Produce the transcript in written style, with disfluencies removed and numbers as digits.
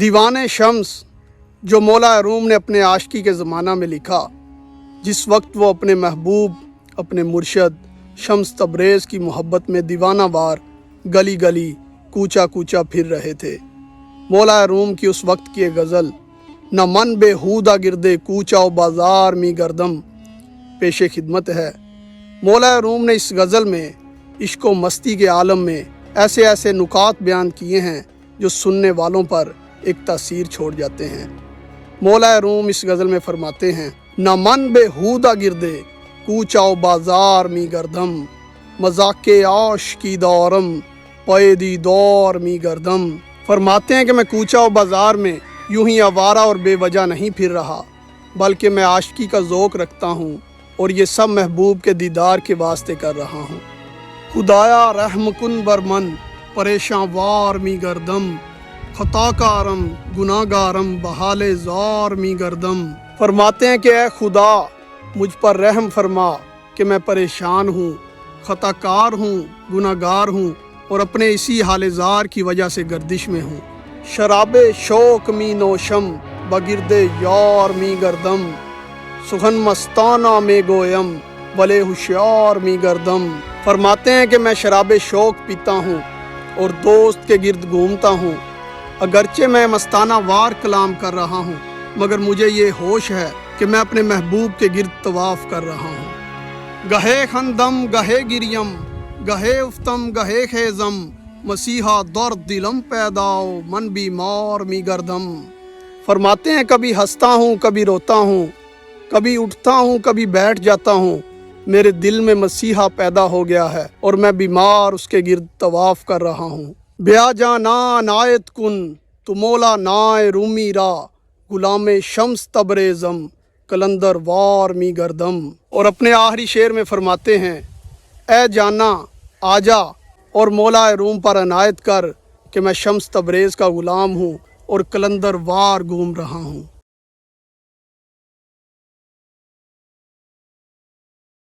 دیوان شمس جو مولا روم نے اپنے عاشقی کے زمانہ میں لکھا، جس وقت وہ اپنے محبوب، اپنے مرشد شمس تبریز کی محبت میں دیوانہ وار گلی گلی کوچا کوچا پھر رہے تھے۔ مولا روم کی اس وقت کی ایک غزل نہ من بے ہودہ گردے کوچا و بازار می گردم پیش خدمت ہے۔ مولا روم نے اس غزل میں عشق و مستی کے عالم میں ایسے ایسے نکات بیان کیے ہیں جو سننے والوں پر ایک تاثیر چھوڑ جاتے ہیں۔ مولا روم اس غزل میں فرماتے ہیں، نہ من بے ہودہ گردے کوچا و بازار می گردم مذاق عاش کی دورم پیدی دور می گردم۔ فرماتے ہیں کہ میں کوچا و بازار میں یوں ہی آوارہ اور بے وجہ نہیں پھر رہا، بلکہ میں عاشقی کا ذوق رکھتا ہوں اور یہ سب محبوب کے دیدار کے واسطے کر رہا ہوں۔ خدایا رحم کن بر من پریشاں وار می گردم خطا کارم گناہ گارم بحال زار می گردم۔ فرماتے ہیں کہ اے خدا مجھ پر رحم فرما کہ میں پریشان ہوں، خطا کار ہوں، گناہ گار ہوں اور اپنے اسی حال زار کی وجہ سے گردش میں ہوں۔ شراب شوق می نوشم بگرد یار می گردم سخن مستانہ میں گویم بلے ہوشیار می گردم۔ فرماتے ہیں کہ میں شراب شوق پیتا ہوں اور دوست کے گرد گھومتا ہوں، اگرچہ میں مستانہ وار کلام کر رہا ہوں مگر مجھے یہ ہوش ہے کہ میں اپنے محبوب کے گرد طواف کر رہا ہوں۔ گہے خندم گہے گریم گہے افتم گہے خیزم مسیحا درد دلم پیداؤ من بیمار می گردم۔ فرماتے ہیں کبھی ہنستا ہوں کبھی روتا ہوں، کبھی اٹھتا ہوں کبھی بیٹھ جاتا ہوں، میرے دل میں مسیحا پیدا ہو گیا ہے اور میں بیمار اس کے گرد طواف کر رہا ہوں۔ بیا جانا عنایت کن تو مولا نائے رومی را غلام شمس تبریزم کلندر وار می گردم۔ اور اپنے آخری شعر میں فرماتے ہیں، اے جانا آجا اور مولا روم پر عنایت کر کہ میں شمس تبریز کا غلام ہوں اور کلندر وار گھوم رہا ہوں۔